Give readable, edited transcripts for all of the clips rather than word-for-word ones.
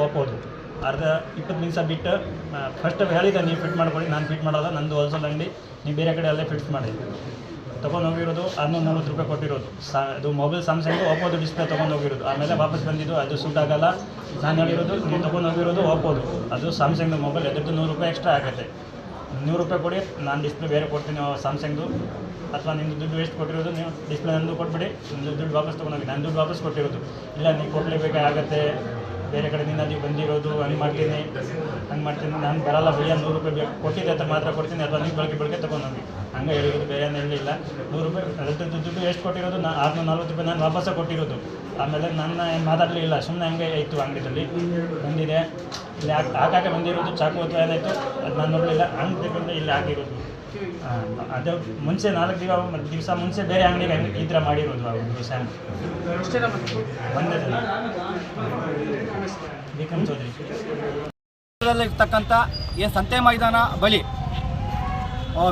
ಒಪ್ಪೋದು ಅರ್ಧ 20 ನಿಮಿಷ ಬಿಟ್ಟು ಫಸ್ಟ್ ಹೇಳಿದೆ ನೀವು ಫಿಟ್ ಮಾಡ್ಕೊಳ್ಳಿ, ನಾನು ಫಿಟ್ ಮಾಡೋಲ್ಲ, ನಂದು ಹೋಲ್ಸೇಲ್ ಅಂಗಡಿ, ನೀವು ಬೇರೆ ಕಡೆ ಅಲ್ಲೇ ಫಿಟ್ಸ್ ಮಾಡಿ ತೊಗೊಂಡು ಹೋಗಿರೋದು 640 ರೂಪಾಯಿ ಕೊಟ್ಟಿರೋದು. ಅದು ಮೊಬೈಲ್ ಸ್ಯಾಮ್ಸಂಗು ಒಪ್ಪೋದು ಡಿಸ್ಪ್ಲೇ ತೊಗೊಂಡು ಹೋಗಿರೋದು. ಆಮೇಲೆ ವಾಪಸ್ ಬಂದಿದ್ದು ಅದು ಸೂಟ್ ಆಗೋಲ್ಲ, ನಾನು ಹೇಳಿರೋದು ನೀವು ತೊಗೊಂಡು ಹೋಗಿರೋದು ಒಪ್ಪೋದು, ಅದು ಸ್ಯಾಮ್ಸಂಗ್ದು ಮೊಬೈಲ್, ಅದರದ್ದು 100 ರೂಪಾಯಿ ಎಕ್ಸ್ಟ್ರಾ ಆಗುತ್ತೆ. 100 ರೂಪಾಯಿ ಕೊಡಿ, ನಾನು ಡಿಸ್ಪ್ಲೇ ಬೇರೆ ಕೊಡ್ತೀನಿ ಸ್ಯಾಮ್ಸಂಗ್ದು, ಅಥವಾ ನಿಮ್ಮದು ದುಡ್ಡು ವೇಸ್ಟ್ ಕೊಟ್ಟಿರೋದು ನೀವು ಡಿಸ್ಪ್ಲೇ ನಂದು ಕೊಟ್ಬಿಡಿ, ನಿಮ್ಮದು ದುಡ್ಡು ವಾಪಸ್ ತೊಗೊಂಡೋಗಿ, ನಾನು ದುಡ್ಡು ವಾಪಸ್ ಕೊಟ್ಟಿರೋದು. ಇಲ್ಲ ನೀವು ಕೊಡಲೇಬೇಕಾಗತ್ತೆ, ಬೇರೆ ಕಡೆಯಿಂದ ನೀವು ಬಂದಿರೋದು, ಹಂಗೆ ಮಾಡ್ತೀನಿ ನಾನು ಬರಲ್ಲ ಭಯ್ಯ, 100 ರೂಪಾಯಿ ಬೇಕು ಕೊಟ್ಟಿದ್ದೆ ಅಂತ ಮಾತ್ರ ಕೊಡ್ತೀನಿ, ಅಥವಾ ನೀವು ಬೆಳಗ್ಗೆ ತೊಗೊಂಡೋಗಿ ಹಂಗೆ ಹೇಳಿರೋದು, ಬೇರೆ ಏನು ಹೇಳಲಿಲ್ಲ. 100 ರೂಪಾಯಿ ಅದರದ್ದು ದುಡ್ಡು ಎಷ್ಟು ಕೊಟ್ಟಿರೋದು, 640 ರೂಪಾಯಿ ನಾನು ವಾಪಸ್ಸೇ ಕೊಟ್ಟಿರೋದು. ಆಮೇಲೆ ನನ್ನ ಏನು ಮಾತಾಡಲಿಲ್ಲ, ಸುಮ್ಮನೆ ಹಂಗೆ ಆಯಿತು, ಅಂಗಡಿಯಲ್ಲಿ ಬಂದಿದೆ ಇಲ್ಲಿ ಹಾಕಾಕೆ ಬಂದಿರೋದು, ಚಾಕು ಅಥವಾ ಏನಾಯಿತು ಅದು ನಾನು ನೋಡಲಿಲ್ಲ, ಅಂಗಡಿಯಿಂದ ಇಲ್ಲಿ ಹಾಕಿರೋದು. ಅದು ಮುಂಚೆ 4 ದಿವಸ ಮುಂಚೆ ಬೇರೆ ಅಂಗಡಿಗೆ ಈ ಥರ ಮಾಡಿರೋದು ಅವರು ಸ್ಯಾಮ್ ಒಂದೇ ಜನ ವಿಕ್ರಮ್ ಚೌಧರಿ. ಇರ್ತಕ್ಕಂಥ ಏನು ಸಂತೆ ಮೈದಾನ ಬಳಿ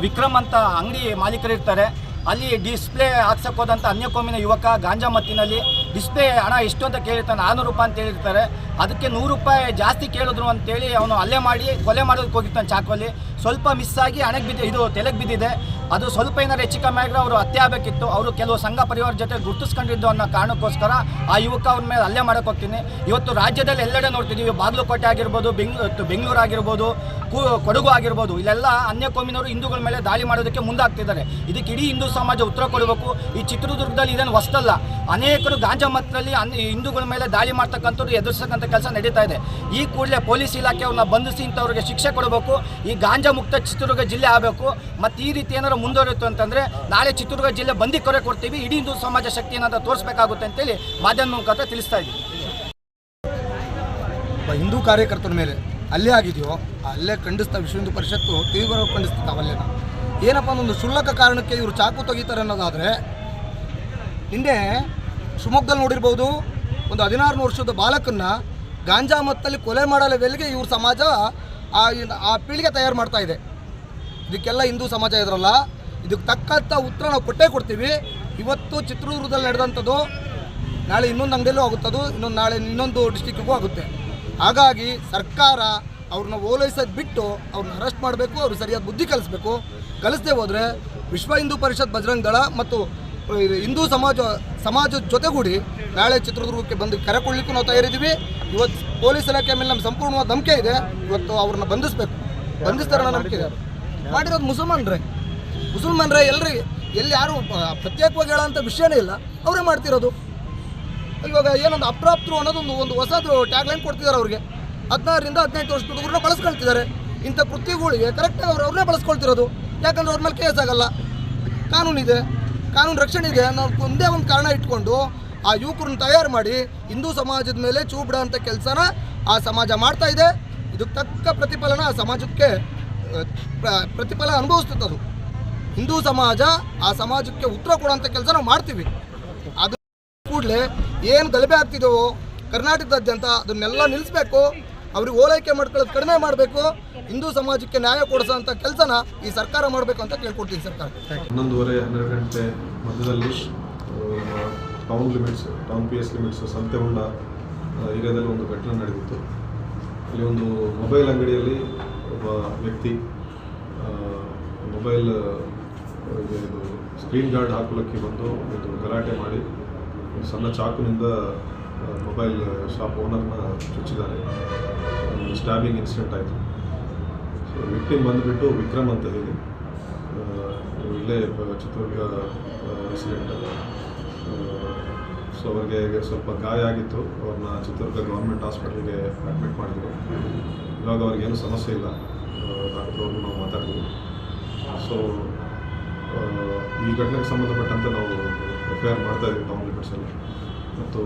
ವಿಕ್ರಮ್ ಅಂತ ಅಂಗಡಿ ಮಾಲೀಕರಿರ್ತಾರೆ. ಅಲ್ಲಿ ಡಿಸ್ಪ್ಲೇ ಹಾಕ್ಸಕ್ಕೆ ಹೋದಂಥ ಅನ್ಯಕೋಮಿನ ಯುವಕ ಗಾಂಜಾ ಮತ್ತಿನಲ್ಲಿ ಡಿಸ್ಪ್ಲೇ ಹಣ ಎಷ್ಟು ಅಂತ ಕೇಳಿರ್ತಾನೆ, 400 ರೂಪಾಯಿ ಅಂತ ಹೇಳಿರ್ತಾರೆ. ಅದಕ್ಕೆ 100 ರೂಪಾಯಿ ಜಾಸ್ತಿ ಕೇಳಿದ್ರು ಅಂತೇಳಿ ಅವನು ಹಲ್ಲೆ ಮಾಡಿ ಕೊಲೆ ಮಾಡೋದಕ್ಕೆ ಹೋಗಿರ್ತಾನೆ ಚಾಕುವಲ್ಲಿ. ಸ್ವಲ್ಪ ಮಿಸ್ ಆಗಿ ತಲೆಗೆ ಬಿದ್ದಿದೆ. ಅದು ಸ್ವಲ್ಪ ಏನಾರು ಹೆಚ್ಚು ಕಮ್ಮಿ ಆಗಿದ್ರೆ ಅವರು ಹತ್ಯೆ ಆಗಬೇಕಿತ್ತು. ಅವರು ಕೆಲವು ಸಂಘ ಪರಿವಾರ ಜೊತೆ ಗುರುತಿಸ್ಕೊಂಡಿದ್ದು ಅನ್ನೋ ಕಾರಣಕ್ಕೋಸ್ಕರ ಆ ಯುವಕ ಅವ್ರ ಮೇಲೆ ಹಲ್ಲೆ ಮಾಡೋಕ್ಕೆ ಹೋಗ್ತೀನಿ. ಇವತ್ತು ರಾಜ್ಯದಲ್ಲಿ ಎಲ್ಲೆಡೆ ನೋಡ್ತಿದ್ದೀವಿ, ಬಾಗಲಕೋಟೆ ಆಗಿರ್ಬೋದು, ಬೆಂಗಳೂರು ಆಗಿರ್ಬೋದು, ಕೊಡಗು ಆಗಿರ್ಬೋದು, ಇಲ್ಲೆಲ್ಲ ಅನ್ಯಕೋಮಿನವರು ಹಿಂದೂಗಳ ಮೇಲೆ ದಾಳಿ ಮಾಡೋದಕ್ಕೆ ಮುಂದಾಗ್ತಿದ್ದಾರೆ. ಇದಕ್ಕೆ ಇಡೀ ಹಿಂದೂ ಸಮಾಜ ಉತ್ತರ ಕೊಡಬೇಕು. ಈ ಚಿತ್ರದುರ್ಗದಲ್ಲಿ ಇದನ್ನು ಹೊಸದಲ್ಲ, ಅನೇಕರು ಗಾಂಜಾ ಮತ್ತಲ್ಲಿ ಹಿಂದೂಗಳ ಮೇಲೆ ದಾಳಿ ಮಾಡ್ತಕ್ಕಂಥವ್ರು ಎದುರಿಸ್ತಕ್ಕಂಥ ಕೆಲಸ ನಡೀತಾ ಇದೆ. ಈ ಕೂಡಲೇ ಪೊಲೀಸ್ ಇಲಾಖೆ ಅವ್ರನ್ನ ಬಂಧಿಸಿ ಇಂಥವ್ರಿಗೆ ಶಿಕ್ಷೆ ಕೊಡಬೇಕು. ಈ ಗಾಂಜಾ ಮುಕ್ತ ಚಿತ್ರದುರ್ಗ ಜಿಲ್ಲೆ ಆಗಬೇಕು. ಮತ್ತು ಈ ರೀತಿ ಏನಾದ್ರು ಮುಂದುವರಿಯಿತು ಅಂತಂದರೆ ನಾಳೆ ಚಿತ್ರದುರ್ಗ ಜಿಲ್ಲೆ ಬಂದಿ ಕೊರೆ ಕೊಡ್ತೀವಿ, ಇಡೀ ಹಿಂದೂ ಸಮಾಜ ಶಕ್ತಿ ಏನಾದರೂ ತೋರಿಸಬೇಕಾಗುತ್ತೆ ಅಂತೇಳಿ ಮಾಧ್ಯಮ ಮುಖಾಂತರ ತಿಳಿಸ್ತಾ ಇದ್ದೀವಿ. ಹಿಂದೂ ಕಾರ್ಯಕರ್ತರ ಮೇಲೆ ಹಲ್ಲೆ ಆಗಿದೆಯೋ ಅಲ್ಲೇ ಖಂಡಿಸ್ತಾ ವಿಶ್ವ ಹಿಂದೂ ಪರಿಷತ್ತು ತೀವ್ರವಾಗಿ ಖಂಡಿಸ್ತಾ ಅಲ್ಲೇನ ಏನಪ್ಪ ಒಂದು ಕ್ಷುಲ್ಲಕ ಕಾರಣಕ್ಕೆ ಇವರು ಚಾಕು ತೆಗಿತಾರೆ ಅನ್ನೋದಾದರೆ, ನಿನ್ನೆ ಶಿವಮೊಗ್ಗದಲ್ಲಿ ನೋಡಿರ್ಬೋದು, ಒಂದು 16 ವರ್ಷದ ಬಾಲಕನ್ನ ಗಾಂಜಾ ಮತ್ತಲ್ಲಿ ಕೊಲೆ ಮಾಡೋ ಲೆವೆಲ್ಗೆ ಇವ್ರ ಸಮಾಜ ಆ ಪೀಳಿಗೆ ತಯಾರು ಮಾಡ್ತಾ ಇದೆ. ಇದಕ್ಕೆಲ್ಲ ಹಿಂದೂ ಸಮಾಜ ಇದ್ರಲ್ಲ, ಇದಕ್ಕೆ ತಕ್ಕಂಥ ಉತ್ತರ ನಾವು ಕೊಟ್ಟೇ ಕೊಡ್ತೀವಿ. ಇವತ್ತು ಚಿತ್ರದುರ್ಗದಲ್ಲಿ ನಡೆದಂಥದ್ದು ನಾಳೆ ಇನ್ನೊಂದು ಅಂಗಡಿಯಲ್ಲೂ ಆಗುತ್ತದು, ನಾಳೆ ಇನ್ನೊಂದು ಡಿಸ್ಟಿಕ್ಕಿಗೂ ಆಗುತ್ತೆ. ಹಾಗಾಗಿ ಸರ್ಕಾರ ಅವ್ರನ್ನ ಓಲೈಸೋದು ಬಿಟ್ಟು ಅವ್ರನ್ನ ಅರೆಸ್ಟ್ ಮಾಡಬೇಕು, ಅವ್ರಿಗೆ ಸರಿಯಾದ ಬುದ್ಧಿ ಕಲಿಸದೆ ಹೋದರೆ ವಿಶ್ವ ಹಿಂದೂ ಪರಿಷತ್, ಬಜರಂಗ ದಳ ಮತ್ತು ಹಿಂದೂ ಸಮಾಜದ ಜೊತೆಗೂಡಿ ನಾಳೆ ಚಿತ್ರದುರ್ಗಕ್ಕೆ ಬಂದು ಕರೆ ಕೊಡಲಿಕ್ಕೂ ನಾವು ತಯಾರಿದ್ದೀವಿ. ಇವತ್ತು ಪೊಲೀಸ್ ಇಲಾಖೆ ಮೇಲೆ ನಮ್ಮ ಸಂಪೂರ್ಣವಾದ ನಂಬಿಕೆ ಇದೆ. ಇವತ್ತು ಅವ್ರನ್ನ ಬಂಧಿಸಬೇಕು, ಬಂಧಿಸ್ತಾರೆ ಅನ್ನೋ ನಂಬಿಕೆ ಇದೆ. ಮಾಡಿರೋದು ಮುಸಲ್ಮಾನ್ರೆ ಎಲ್ಲಿ ಯಾರು ಪ್ರತ್ಯೇಕವಾಗಿ ಹೇಳೋಂಥ ವಿಷಯನೇ ಇಲ್ಲ, ಅವರೇ ಮಾಡ್ತಿರೋದು. ಇವಾಗ ಏನೊಂದು ಅಪ್ರಾಪ್ತರು ಅನ್ನೋದೊಂದು ಹೊಸದು ಟ್ಯಾಗ್ಲೈನ್ ಕೊಡ್ತಿದ್ದಾರೆ ಅವ್ರಿಗೆ. 16 ರಿಂದ 18 ವರ್ಷದ ಹುಡುಗರನ್ನ ಬಳಸ್ಕೊಳ್ತಿದ್ದಾರೆ. ಇಂಥ ಕೃತ್ಯಗಳಿಗೆ ಕರೆಕ್ಟಾಗಿ ಅವ್ರನ್ನೇ ಬಳಸ್ಕೊಳ್ತಿರೋದು. ಯಾಕಂದ್ರೆ ಅವ್ರ ಮೇಲೆ ಕೇಸ್ ಆಗಲ್ಲ, ಕಾನೂನಿದೆ, ಕಾನೂನು ರಕ್ಷಣೆ ಇದೆ. ನಾವು ಒಂದೇ ಒಂದು ಕಾರಣ ಇಟ್ಕೊಂಡು ಆ ಯುವಕರನ್ನ ತಯಾರು ಮಾಡಿ ಹಿಂದೂ ಸಮಾಜದ ಮೇಲೆ ಚೂಬಿಡೋ ಅಂಥ ಕೆಲಸನ ಆ ಸಮಾಜ ಮಾಡ್ತಾ ಇದೆ. ಇದಕ್ಕೆ ತಕ್ಕ ಪ್ರತಿಫಲನ ಆ ಸಮಾಜಕ್ಕೆ ಪ್ರತಿಫಲ ಅನುಭವಿಸ್ತದೆ. ಹಿಂದೂ ಸಮಾಜ ಆ ಸಮಾಜಕ್ಕೆ ಉತ್ತರ ಕೊಡೋಂಥ ಕೆಲಸ ನಾವು ಮಾಡ್ತೀವಿ. ಅದು ಕೂಡಲೇ ಏನು ಗಲಭೆ ಆಗ್ತಿದೆಯೋ ಕರ್ನಾಟಕದಾದ್ಯಂತ ಅದನ್ನೆಲ್ಲ ನಿಲ್ಲಿಸಬೇಕು. ಅವ್ರಿಗೆ ಓಲೈಕೆ ಮಾಡ್ಕೊಳ್ಳೋದು ಕಡಿಮೆ ಮಾಡಬೇಕು. ಹಿಂದೂ ಸಮಾಜಕ್ಕೆ ನ್ಯಾಯ ಕೊಡಿಸೋಂಥ ಕೆಲಸನ ಈ ಸರ್ಕಾರ ಮಾಡಬೇಕು ಅಂತ ಕೇಳ್ಕೊಡ್ತೀನಿ. ಸರ್ಕಾರ 11:30-12 ಗಂಟೆ ಮಧ್ಯದಲ್ಲಿ ಟೌನ್ PS ಲಿಮಿಟ್ಸ್ ಸಂತೆಹೊಂಡ ಏರಿಯಾದಲ್ಲಿ ಒಂದು ಘಟನೆ ನಡೆದಿತ್ತು. ಅಲ್ಲಿ ಒಂದು ಮೊಬೈಲ್ ಅಂಗಡಿಯಲ್ಲಿ ಒಬ್ಬ ವ್ಯಕ್ತಿ ಮೊಬೈಲ್ ಸ್ಕ್ರೀನ್ ಗಾರ್ಡ್ ಹಾಕೊಳ್ಳೋಕ್ಕೆ ಬಂದು ಒಂದು ಗಲಾಟೆ ಮಾಡಿ ಸಣ್ಣ ಚಾಕುನಿಂದ ಮೊಬೈಲ್ ಶಾಪ್ ಓನರ್ನ ಚುಚ್ಚಿದ್ದಾರೆ. ಸ್ಟ್ಯಾಬಿಂಗ್ ಇನ್ಸಿಡೆಂಟ್ ಆಯಿತು. ಸೊ ವಿಕ್ಟಿಮ್ ಬಂದುಬಿಟ್ಟು ವಿಕ್ರಮ್ ಅಂತ ಹೇಳಿ, ಇಲ್ಲೇ ಚಿತ್ರದುರ್ಗ ರೆಸಿಡೆಂಟ್. ಸೊ ಅವರಿಗೆ ಸ್ವಲ್ಪ ಗಾಯ ಆಗಿತ್ತು. ಅವ್ರನ್ನ ಚಿತ್ರದುರ್ಗ ಗೌರ್ಮೆಂಟ್ ಹಾಸ್ಪಿಟಲ್ಗೆ ಅಡ್ಮಿಟ್ ಮಾಡಿದ್ರು. ಇವಾಗ ಅವ್ರಿಗೇನು ಸಮಸ್ಯೆ ಇಲ್ಲ, ಡಾಕ್ಟ್ರು ನಾವು ಮಾತಾಡಿದ್ವಿ. ಸೊ ಈ ಘಟನೆಗೆ ಸಂಬಂಧಪಟ್ಟಂತೆ ನಾವು FIR ಮಾಡ್ತಾಯಿದ್ದೀವಿ ಟೌನ್ ಲಿಮಿಟ್ಸಲ್ಲಿ. ಮತ್ತು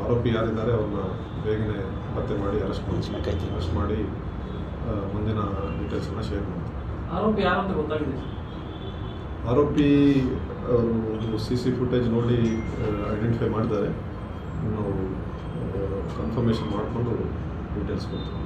ಆರೋಪಿ ಯಾರಿದ್ದಾರೆ ಅವ್ರನ್ನ ಬೇಗನೆ ಪತ್ತೆ ಮಾಡಿ ಅರೆಸ್ಟ್ ಮಾಡಿ ಮುಂದಿನ ಡೀಟೇಲ್ಸನ್ನು ಶೇರ್ ಮಾಡ್ತೀವಿ. ಆರೋಪಿ ಯಾರು ಅಂತ ಗೊತ್ತಾಗಿದೆ? ಆರೋಪಿ ಅವರು CC ಫುಟೇಜ್ ನೋಡಿ ಐಡೆಂಟಿಫೈ ಮಾಡಿದ್ದಾರೆ. ನಾವು ಕನ್ಫರ್ಮೇಷನ್ ಮಾಡಿಕೊಂಡು ಡೀಟೇಲ್ಸ್ ಕೊಡ್ತೀವಿ.